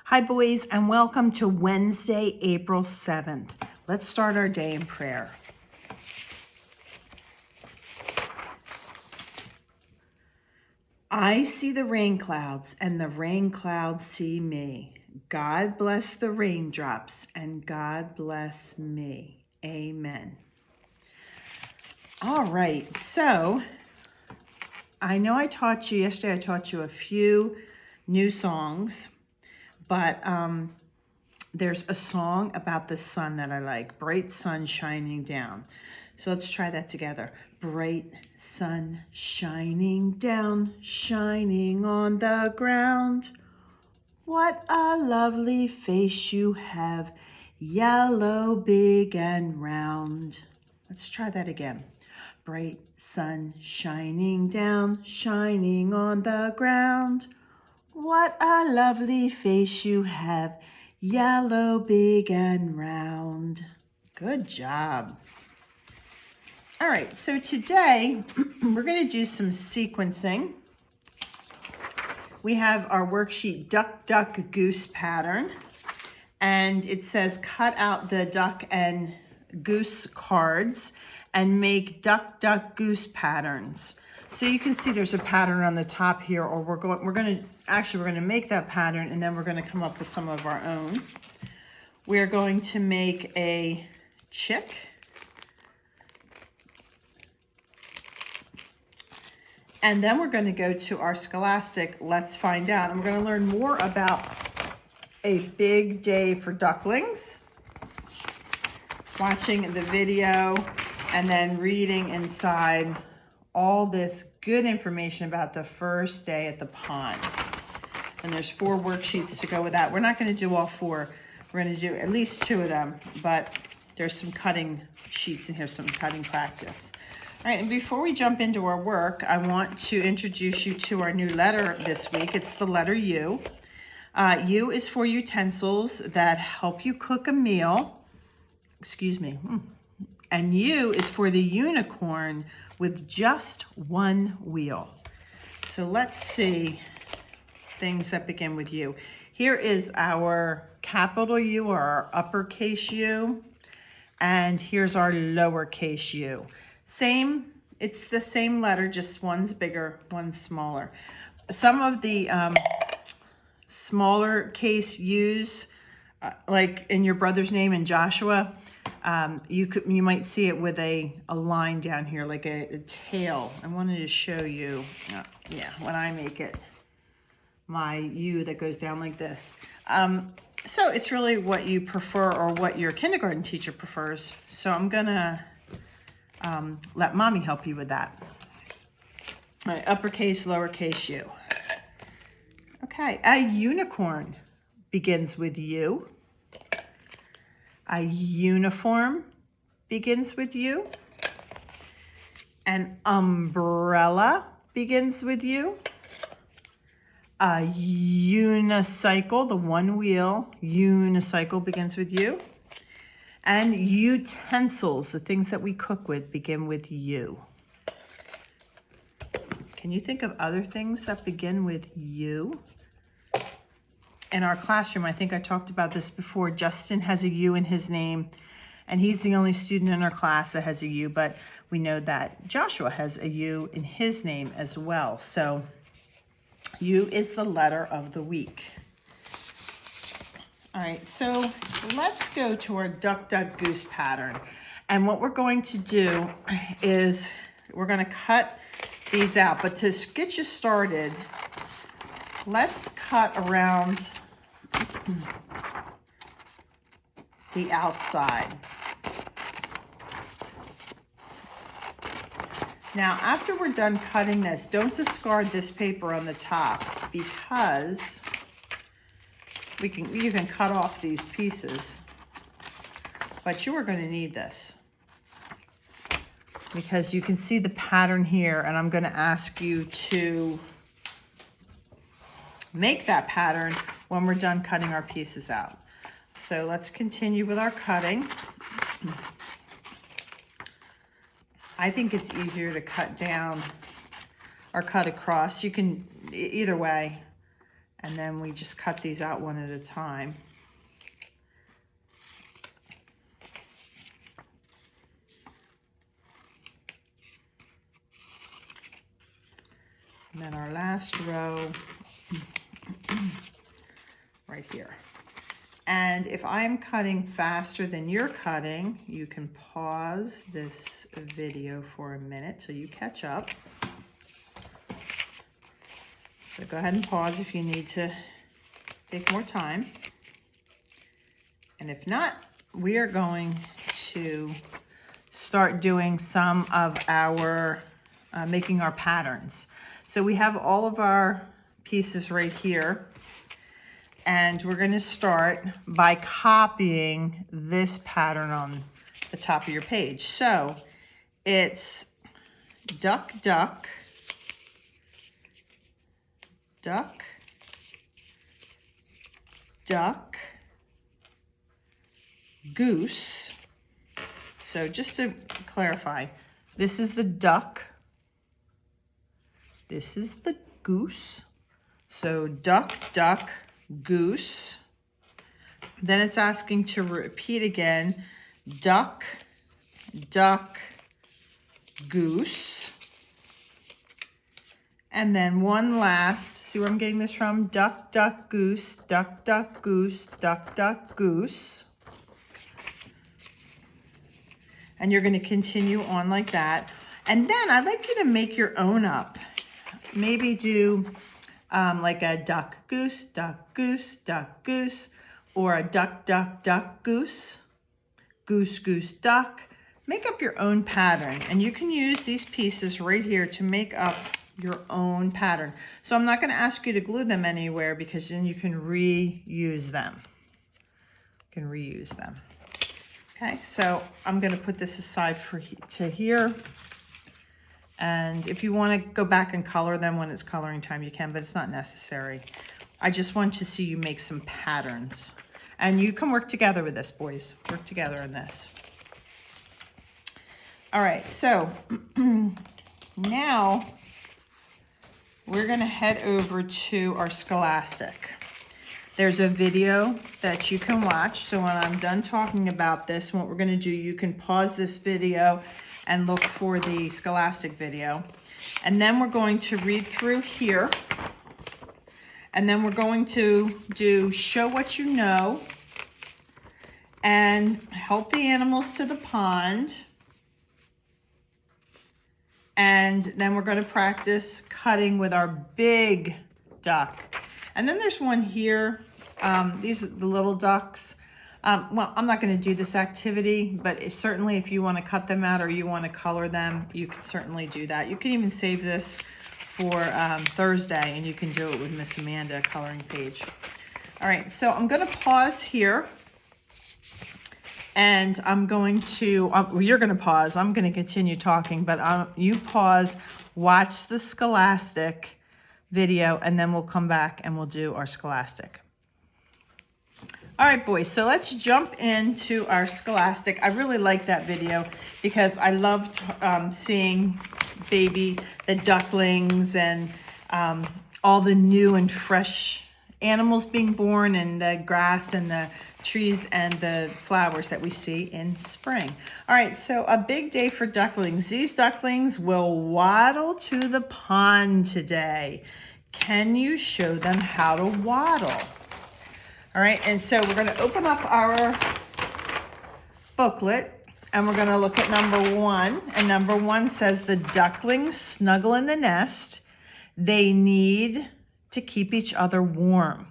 Hi, boys, and welcome to Wednesday, April 7th. Let's start our day in prayer. I see the rain clouds, and the rain clouds see me. God bless the raindrops, and God bless me. Amen. All right, so I know yesterday I taught you a few new songs, but there's a song about the sun that I like, Bright Sun Shining Down. So let's try that together. Bright sun shining down, shining on the ground. What a lovely face you have, yellow, big and round. Let's try that again. Bright sun shining down, shining on the ground. What a lovely face you have, yellow, big and round. Good job. All right, so today we're going to do some sequencing. We have our worksheet Duck, Duck, Goose pattern, and it says cut out the duck and goose cards and make duck, duck, goose patterns. So you can see there's a pattern on the top here, or we're going to make that pattern, and then we're going to come up with some of our own. We're going to make a chick. And then we're going to go to our Scholastic Let's Find Out, and we're going to learn more about a big day for ducklings, watching the video, and then reading inside all this good information about the first day at the pond. And there's 4 worksheets to go with that. We're not going to do all 4. We're going to do at least 2 of them, but there's some cutting sheets in here, some cutting practice. All right, and before we jump into our work, I want to introduce you to our new letter this week. It's the letter U. U is for utensils that help you cook a meal. Excuse me. And U is for the unicorn with just one wheel. So let's see things that begin with U. Here is our capital U, or our uppercase U, and here's our lowercase u. It's the same letter, just one's bigger, one's smaller. Some of the smaller case U's, like in your brother's name in Joshua, you might see it with a line down here, like a tail. I wanted to show you, when I make it, my U that goes down like this. So it's really what you prefer, or what your kindergarten teacher prefers. So I'm gonna let mommy help you with that. All right, uppercase, lowercase u. Okay, a unicorn begins with U. A uniform begins with U. An umbrella begins with U. A unicycle, the one wheel unicycle, begins with U. And utensils, the things that we cook with, begin with U. Can you think of other things that begin with U? In our classroom, I think I talked about this before, Justin has a U in his name, and he's the only student in our class that has a U, but we know that Joshua has a U in his name as well. So U is the letter of the week. All right, so let's go to our duck, duck, goose pattern. And what we're going to do is we're going to cut these out. But to get you started, let's cut around the outside. Now, after we're done cutting this, don't discard this paper on the top, because you can cut off these pieces, but you are going to need this, because you can see the pattern here, and I'm going to ask you to make that pattern when we're done cutting our pieces out. So let's continue with our cutting. I think it's easier to cut down or cut across. You can, either way, And then we just cut these out one at a time. And then our last row right here. And if I'm cutting faster than you're cutting, you can pause this video for a minute till you catch up. So go ahead and pause if you need to take more time. And if not, we are going to start doing some of our, making our patterns. So we have all of our pieces right here. And we're going to start by copying this pattern on the top of your page. So it's duck, duck, duck, duck, goose. So just to clarify, this is the duck, this is the goose. So duck, duck, goose. Then it's asking to repeat again, duck, duck, goose. And then one last, see where I'm getting this from? Duck, duck, goose, duck, duck, goose, duck, duck, goose. And you're going to continue on like that. And then I'd like you to make your own up. Maybe do like a duck, goose, duck, goose, duck, goose, or a duck, duck, duck, goose, goose, goose, duck. Make up your own pattern, and you can use these pieces right here to make up your own pattern. So I'm not going to ask you to glue them anywhere because then you can reuse them. You can reuse them. Okay, so I'm going to put this aside to here. And if you want to go back and color them when it's coloring time, you can, but it's not necessary. I just want to see you make some patterns. And you can work together with this, boys. Work together in this. All right, so now we're going to head over to our Scholastic. There's a video that you can watch. So when I'm done talking about this, what we're going to do, you can pause this video and look for the Scholastic video. And then we're going to read through here. And then we're going to do show what you know and help the animals to the pond. And then we're going to practice cutting with our big duck. And then there's one here. These are the little ducks. Well, I'm not going to do this activity, but certainly if you want to cut them out or you want to color them, you can certainly do that. You can even save this for Thursday, and you can do it with Miss Amanda coloring page. All right, so I'm going to pause here, and I'm going to, you're going to pause. I'm going to continue talking, but you pause, watch the Scholastic video, and then we'll come back and we'll do our Scholastic. All right, boys, so let's jump into our Scholastic. I really like that video because I loved seeing the ducklings and all the new and fresh animals being born, and the grass and the trees and the flowers that we see in spring. All right, so a big day for ducklings. These ducklings will waddle to the pond today. Can you show them how to waddle? All right, and so we're going to open up our booklet, and we're going to look at number 1. And number 1 says the ducklings snuggle in the nest. They need to keep each other warm.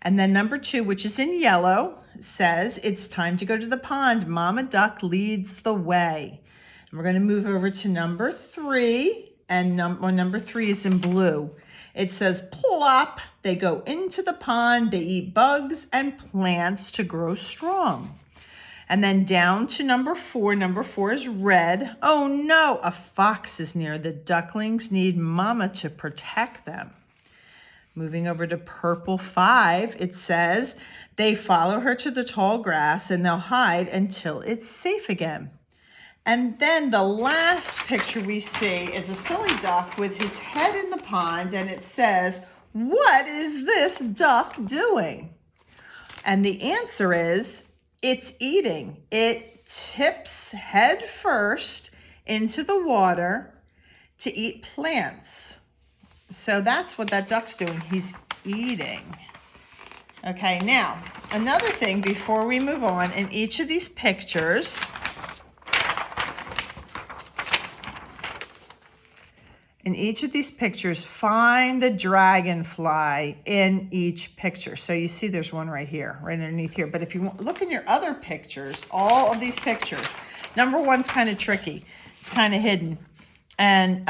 And then number 2, which is in yellow, says it's time to go to the pond. Mama Duck leads the way. And we're going to move over to number 3, and number 3 is in blue. It says plop. They go into the pond. They eat bugs and plants to grow strong. And then down to number 4. Number 4 is red. Oh no, a fox is near. The ducklings need mama to protect them. Moving over to purple 5, it says they follow her to the tall grass and they'll hide until it's safe again. And then the last picture we see is a silly duck with his head in the pond, and it says, what is this duck doing? And the answer is, it's eating. It tips head first into the water to eat plants. So that's what that duck's doing. He's eating. Okay, now, another thing before we move on, in each of these pictures, find the dragonfly in each picture. So you see there's one right here, right underneath here. But if you look in your other pictures, all of these pictures, number one's kind of tricky. It's kind of hidden. And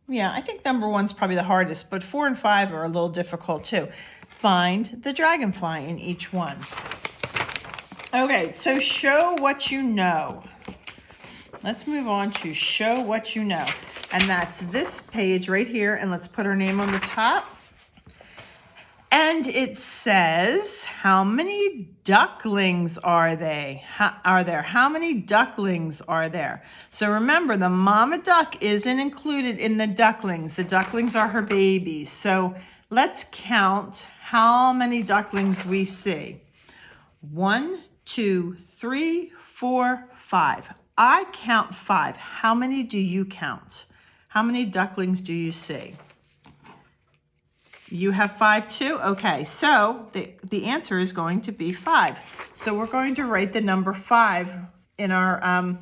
yeah, I think number one's probably the hardest, but 4 and 5 are a little difficult too. Find the dragonfly in each one. Okay, so show what you know. Let's move on to show what you know. And that's this page right here. And let's put our name on the top. And it says, how many ducklings are there? How many ducklings are there? So remember, the mama duck isn't included in the ducklings. The ducklings are her babies. So let's count how many ducklings we see. 1, 2, 3, 4, 5. I count 5. How many do you count? How many ducklings do you see? You have 5 too? Okay, so the answer is going to be 5. So we're going to write the number 5 in our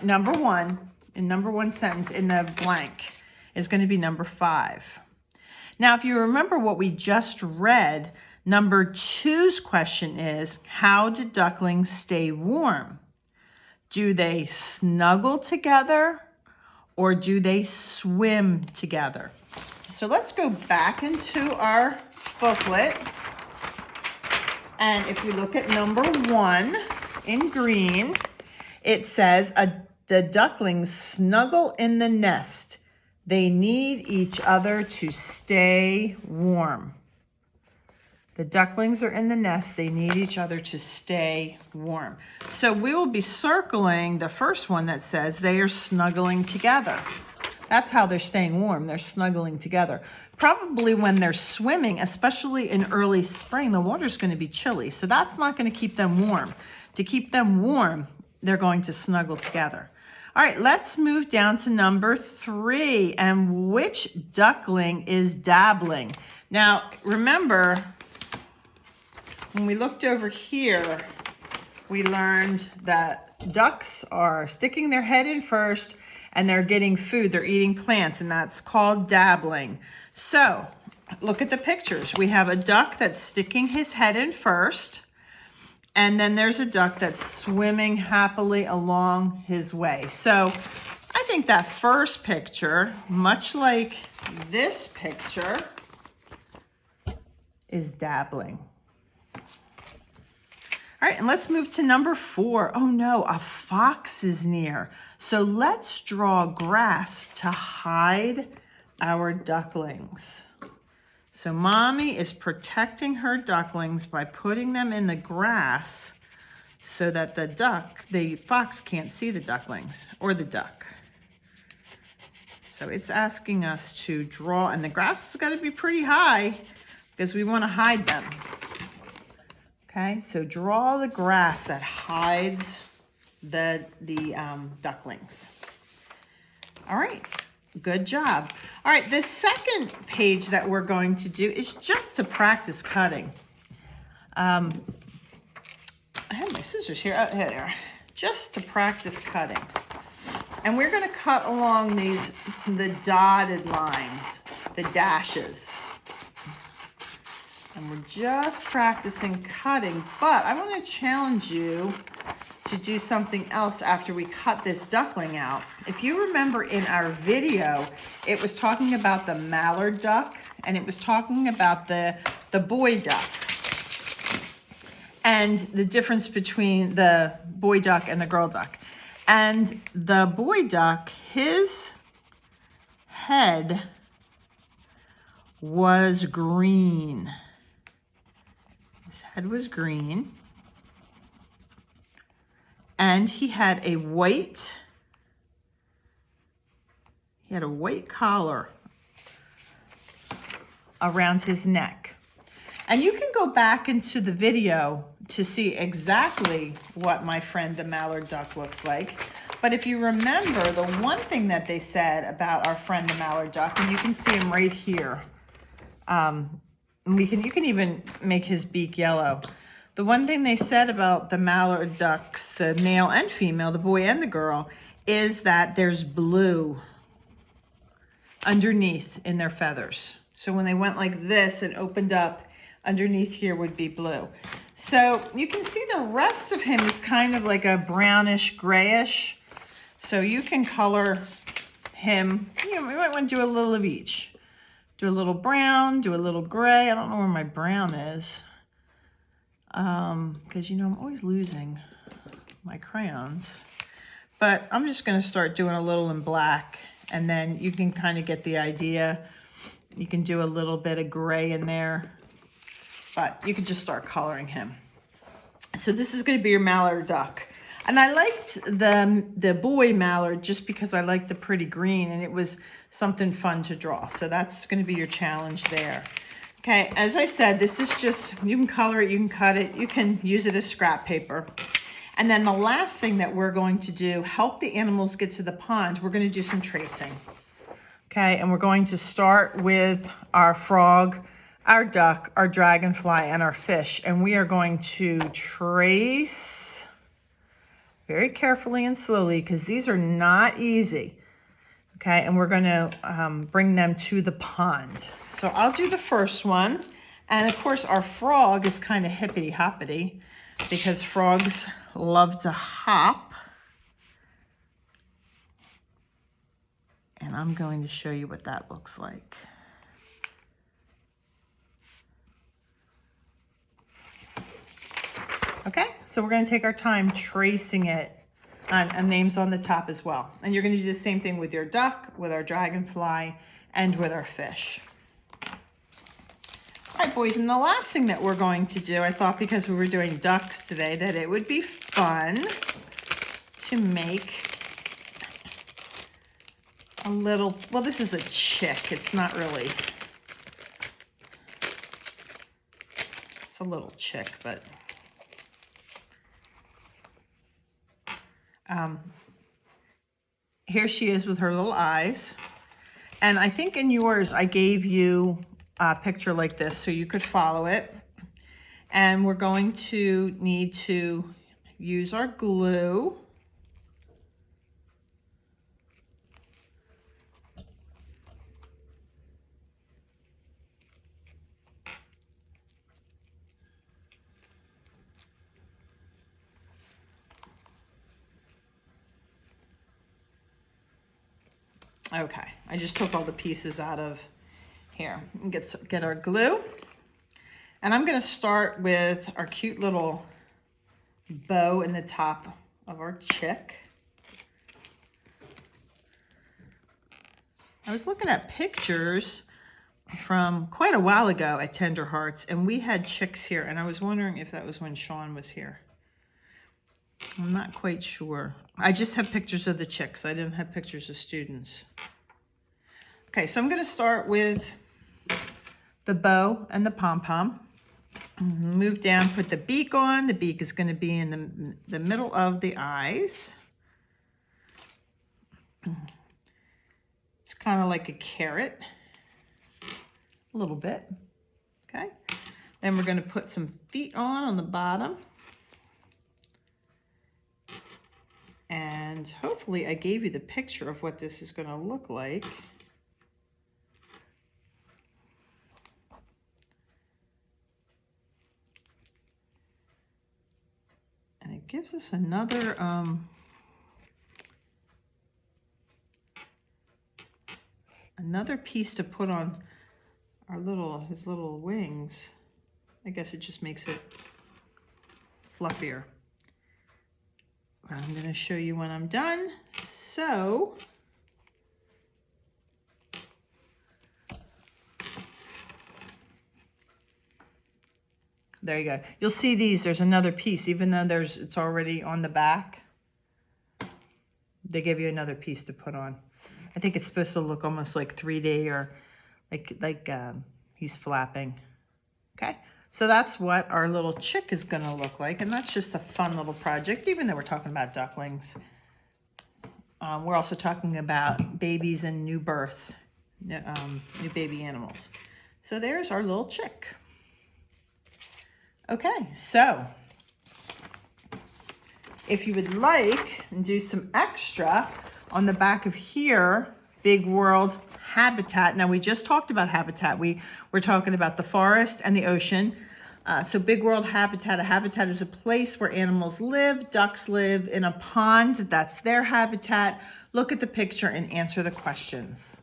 number one sentence in the blank is going to be number 5. Now, if you remember what we just read, number 2's question is, how do ducklings stay warm? Do they snuggle together or do they swim together? So let's go back into our booklet. And if we look at number 1 in green, it says the ducklings snuggle in the nest. They need each other to stay warm. The ducklings are in the nest. They need each other to stay warm. So we will be circling the first one that says they are snuggling together. That's how they're staying warm. They're snuggling together. Probably when they're swimming, especially in early spring, the water's going to be chilly. So that's not going to keep them warm. To keep them warm, they're going to snuggle together. All right, let's move down to number 3. And which duckling is dabbling? Now, remember, when we looked over here, we learned that ducks are sticking their head in first and they're getting food. They're eating plants, and that's called dabbling. So look at the pictures. We have a duck that's sticking his head in first, and then there's a duck that's swimming happily along his way. So I think that first picture, much like this picture, is dabbling. All right, and let's move to number 4. Oh no, a fox is near. So let's draw grass to hide our ducklings. So mommy is protecting her ducklings by putting them in the grass so that the fox can't see the ducklings or the duck. So it's asking us to draw, and the grass has got to be pretty high because we want to hide them. Okay, so draw the grass that hides the ducklings. All right, good job. All right, the second page that we're going to do is just to practice cutting. I have my scissors here. Oh, here they are. Just to practice cutting. And we're going to cut along the dotted lines, the dashes. And we're just practicing cutting, but I want to challenge you to do something else after we cut this duckling out. If you remember in our video, it was talking about the mallard duck, and it was talking about the boy duck, and the difference between the boy duck and the girl duck. And the boy duck, his head was green. His head was green. And he had a white collar around his neck. And you can go back into the video to see exactly what my friend the mallard duck looks like. But if you remember, the one thing that they said about our friend the mallard duck, and you can see him right here, you can even make his beak yellow. The one thing they said about the mallard ducks, the male and female, the boy and the girl, is that there's blue underneath in their feathers. So when they went like this and opened up, underneath here would be blue. So you can see the rest of him is kind of like a brownish grayish. So you can color him, you know, we might want to do a little of each. Do a little brown, do a little gray. I don't know where my brown is. Because, you know, I'm always losing my crayons. But I'm just going to start doing a little in black. And then you can kind of get the idea. You can do a little bit of gray in there. But you can just start coloring him. So this is going to be your mallard duck. And I liked the boy mallard just because I liked the pretty green. And it was something fun to draw. So that's going to be your challenge there. Okay, as I said, this is just, you can color it, you can cut it, you can use it as scrap paper. And then the last thing that we're going to do, help the animals get to the pond, we're going to do some tracing. Okay, and we're going to start with our frog, our duck, our dragonfly, and our fish. And we are going to trace very carefully and slowly because these are not easy. Okay, and we're going to bring them to the pond. So I'll do the first one. And of course, our frog is kind of hippity hoppity because frogs love to hop. And I'm going to show you what that looks like. Okay, so we're going to take our time tracing it. And names on the top as well. And you're going to do the same thing with your duck, with our dragonfly, and with our fish. All right, boys, and the last thing that we're going to do, I thought because we were doing ducks today, that it would be fun to make a little, well, this is a chick. It's not really, it's a little chick, but here she is with her little eyes. And I think in yours, I gave you a picture like this so you could follow it. And we're going to need to use our glue. Okay, I just took all the pieces out of here and get our glue. And I'm going to start with our cute little bow in the top of our chick. I was looking at pictures from quite a while ago at Tender Hearts, and we had chicks here, and I was wondering if that was when Sean was here. I'm not quite sure. I just have pictures of the chicks. I didn't have pictures of students. Okay, so I'm going to start with the bow and the pom-pom. Move down, put the beak on. The beak is going to be in the middle of the eyes. It's kind of like a carrot, a little bit. Okay, then we're going to put some feet on the bottom. And hopefully I gave you the picture of what this is going to look like. And it gives us another piece to put on our his little wings. I guess it just makes it fluffier. I'm going to show you when I'm done. So, there you go. You'll see these, there's another piece, even though it's already on the back. They give you another piece to put on. I think it's supposed to look almost like 3D or like he's flapping. Okay, so that's what our little chick is gonna look like, and that's just a fun little project, even though we're talking about ducklings. We're also talking about babies and new birth, new baby animals. So there's our little chick. Okay, so if you would like and do some extra on the back of here, Big World Habitat. Now we just talked about habitat. We're talking about the forest and the ocean. So Big World Habitat, a habitat is a place where animals live. Ducks live in a pond, that's their habitat. Look at the picture and answer the questions.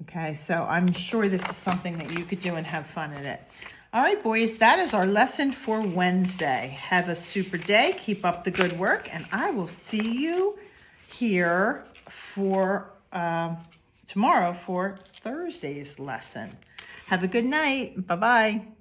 Okay, so I'm sure this is something that you could do and have fun in it. All right, boys, that is our lesson for Wednesday. Have a super day. Keep up the good work, and I will see you here for tomorrow for Thursday's lesson. Have a good night. Bye-bye.